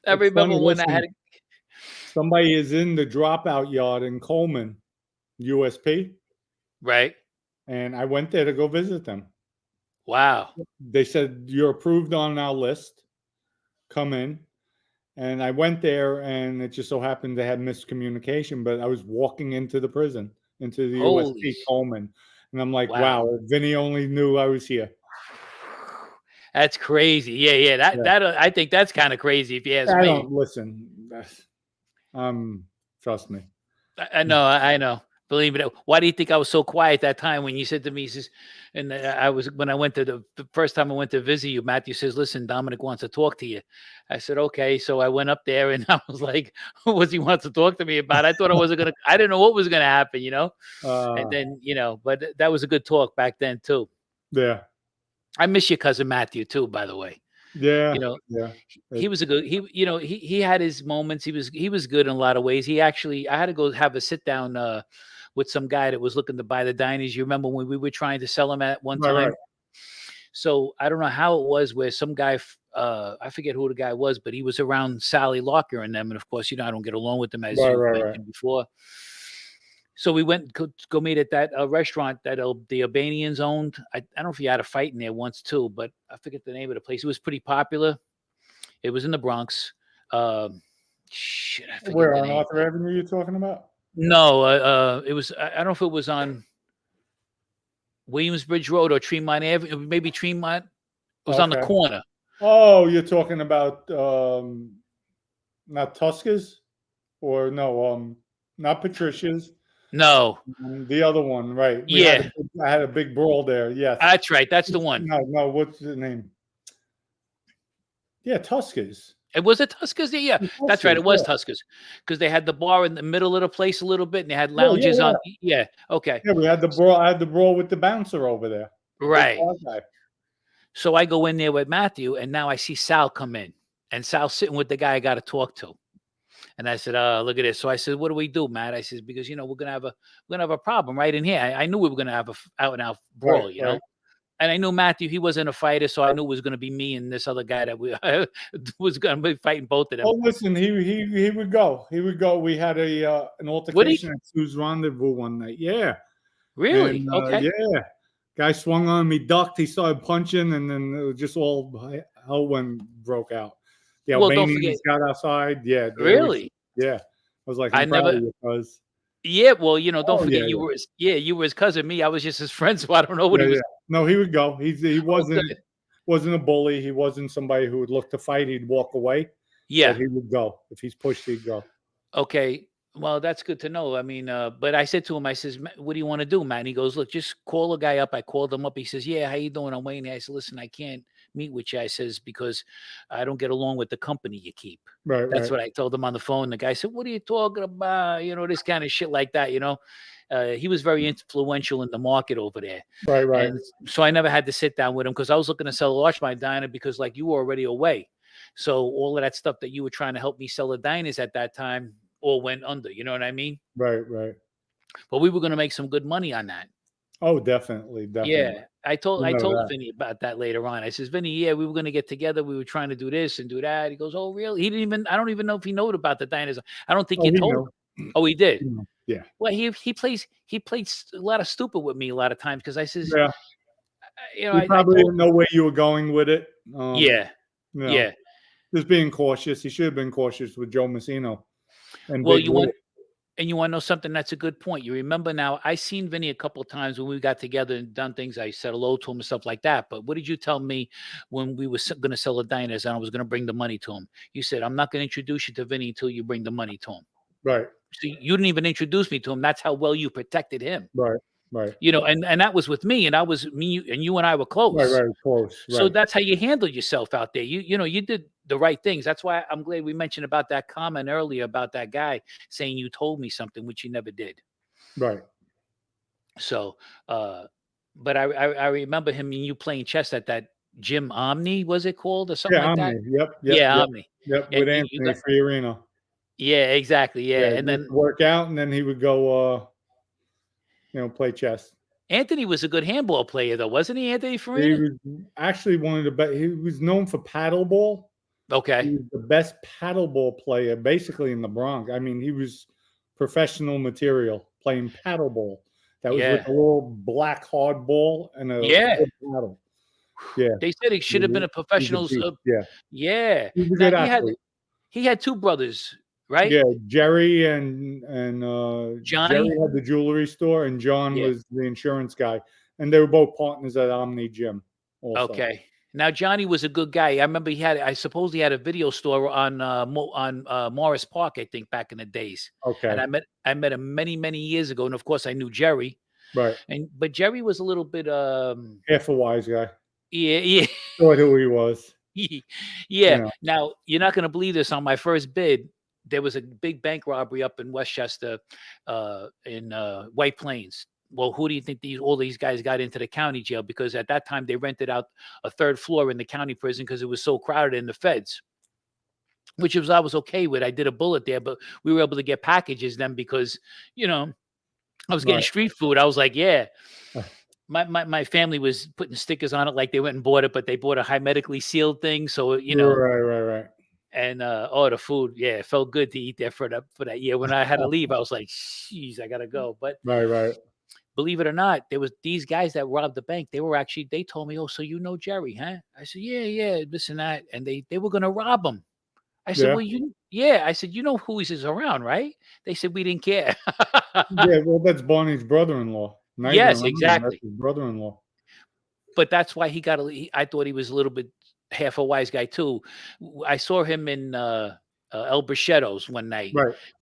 I It's remember funny. when I had Listen, somebody is in the dropout yard in Coleman, USP, right. and I went there to go visit them. Wow. They said, "You're approved on our list. Come in." And I went there, and it just so happened they had miscommunication. But I was walking into the prison, into the Holy USP Coleman, and I'm like, wow. "Wow, if Vinny only knew I was here." That's crazy. Yeah, yeah. That Yeah. that I think that's kind of crazy if you ask I me. don't listen. Trust me. I know, I know. Believe it. Why do you think I was so quiet that time when you said to me, he says, and I was when I went to the first time I went to visit you, Matthew says, "Listen, Dominic wants to talk to you." I said, "Okay." So I went up there and I was like, "What was he wants to talk to me about?" I thought I wasn't gonna. I didn't know what was gonna happen, you know. And Uh, then but that was a good talk back then too. yeah, I miss your cousin Matthew too, by the way. You yeah, know, yeah. he was a good he had his moments. He was good in a lot of ways. He actually I had to go have a sit down with some guy that was looking to buy the diners. You remember when we were trying to sell them at one Right, right, time? So I don't know how it was where some guy I forget who the guy was, but he was around Sally Locker and them. And of course, I don't get along with them as right, you right, right. mentioned before. So we went go meet at that restaurant that the Albanians owned. I don't know if he had a fight in there once too, but I forget the name of the place. It was pretty popular. It was in the Bronx. Shit, I forget Where the on name. Arthur Avenue you talking about? No, it was. I don't know if it was on Williamsbridge Road or Tremont Avenue. Maybe Tremont. It was on the Okay. corner. Oh, you're talking about not Tuskers or no, not Patricia's. No, The other one, right? yeah, I had a big brawl there. Yes. that's right. That's the one. No, no. What's the name? Yeah, Tuskers. It was a Tuskers. Yeah, that's right. Tuskers. It was Yeah. Tuskers because they had the bar in the middle of the place a little bit, and they had Yeah, yeah, lounges yeah. on. Yeah, okay, Yeah, we had the brawl. I had the brawl with the bouncer over there, the big right. tall guy. So I go in there with Matthew, and now I see Sal come in, and Sal's sitting with the guy I got to talk to. And I said, look at this. So I said, what do we do, Matt? I says, because we're gonna have a problem right in here. I knew we were gonna have a out and out Right, brawl. right. And I knew Matthew, he wasn't a fighter, so I knew it was gonna be me and this other guy that we was gonna be fighting both of them. Oh, listen, he would go. He would go. We had an Would he? altercation at Sue's Rendezvous one night. Yeah, Really? and Okay. yeah, guy swung on me, ducked. He started punching, and then it was just all hell when broke out. The Well, don't forget. Albanians got outside. Yeah, it was. Really? Yeah, I was like, I I'm proud of never. you, cuz. Yeah. Well, don't Oh forget yeah, you yeah, were you were his cousin. Me, I was just his friend, so I don't know what yeah, he yeah. was. No, he would go. He Oh, good. wasn't a bully. He wasn't somebody who would look to fight. He'd walk away, but Yeah. he would go if he's pushed. He'd go. Okay. Well, that's good to know. I mean, but I said to him, I says, what do you want to do, man? And he goes, look, just call a guy up. I called him up. He says, yeah, how you doing? I'm waiting. I said, listen, I can't meet with you. I says, because I don't get along with the company you keep. Right, That's right, what I told him on the phone. The guy said, what are you talking about? This kind of shit like that. He was very influential in the market over there. right, right. And so I never had to sit down with him because I was looking to sell Arch My Diner because like you were already away. So all of that stuff that you were trying to help me sell the diners at that time all went under. You know what I mean? Right, right. But we were going to make some good money on that. Oh, definitely, definitely. Yeah, I told You I know told that. Vinny about that later on. I says, Vinny, yeah, we were going to get together. We were trying to do this and do that. He goes, oh, really? He didn't even. I don't even know if he knew about the diners. I don't think Oh, you he told knew. him. Oh, he did. He knew. Yeah, Well, he plays a lot of stupid with me a lot of times because I says, yeah. He I probably told didn't know where you were going with it. yeah, You know, yeah. just being cautious. He should have been cautious with Joe Messino and Well, Big Will. you want to know something? That's a good point. You remember now? I seen Vinny a couple of times when we got together and done things. I said hello to him and stuff like that. But what did you tell me when we were going to sell the diners and I was going to bring the money to him? You said I'm not going to introduce you to Vinny until you bring the money to him. Right, So you didn't even introduce me to him. That's how well you protected him. right, right, And that was with me, and I was me, and you and I were right, close. right. Close. So Right. that's how you handle yourself out there. You did the right things. That's why I'm glad we mentioned about that comment earlier about that guy saying you told me something, which you never did. Right. So, but I remember him and you playing chess at that gym Omni, was it called or something Yeah, like that? Omni. Yep, yep, Yeah, yep, Omni. yep. And With you Anthony got Fiorino. yeah, exactly, Yeah, yeah. he And used then to work out, and then he would go, play chess. Anthony was a good handball player, though, wasn't he? Anthony He Farina. was actually one of the best. He was known for paddleball. Okay. He was the best paddleball player basically in the Bronx. I mean, he was professional material playing paddleball. That was with Yeah. a little black hard ball and a Yeah. wood paddle. Yeah, They said he should have been a he's a professional. beast. Yeah, Yeah. he's a Now good athlete. he had two brothers, right? Yeah, Jerry and Jerry Johnny. had the jewelry store, and John Yeah. was the insurance guy, and they were both partners at Omni Gym. Also, Okay. Now Johnny was a good guy. I remember I suppose he had a video store on Morris Park, I think, back in the days. And okay, I met him many years ago, and of course I knew Jerry. right, But Jerry was a little bit half a wise guy. yeah. Thought who he was. Yeah. Yeah, Now, you're not gonna believe this. On my first bid, there was a big bank robbery up in Westchester, in White Plains. Well, who do you think all these guys got into the county jail? Because at that time they rented out a third floor in the county prison because it was so crowded in the feds, which I was okay with. I did a bullet there, but we were able to get packages then because, you know, I was getting right, street food. I was like, yeah. My family was putting stickers on it like they went and bought it, but they bought a hermetically sealed thing. So, right. and the food, yeah, it felt good to eat there for that year. When I had to leave, I was like, "Jeez, I gotta go." But Right. believe it or not, there was these guys that robbed the bank. They told me, "Oh, so you know Jerry, huh?" I said, "Yeah, this and that," and they were gonna rob him. I said, Yeah, "Well, yeah." I said, "You know who is around, right?" They said, "We didn't care." yeah. Well, that's Barney's brother-in-law. Now you Yes, remember him. That's exactly. his brother-in-law. But that's why I thought he was a little bit half a wise guy too. I saw him in El Bruschetto's one night. Right.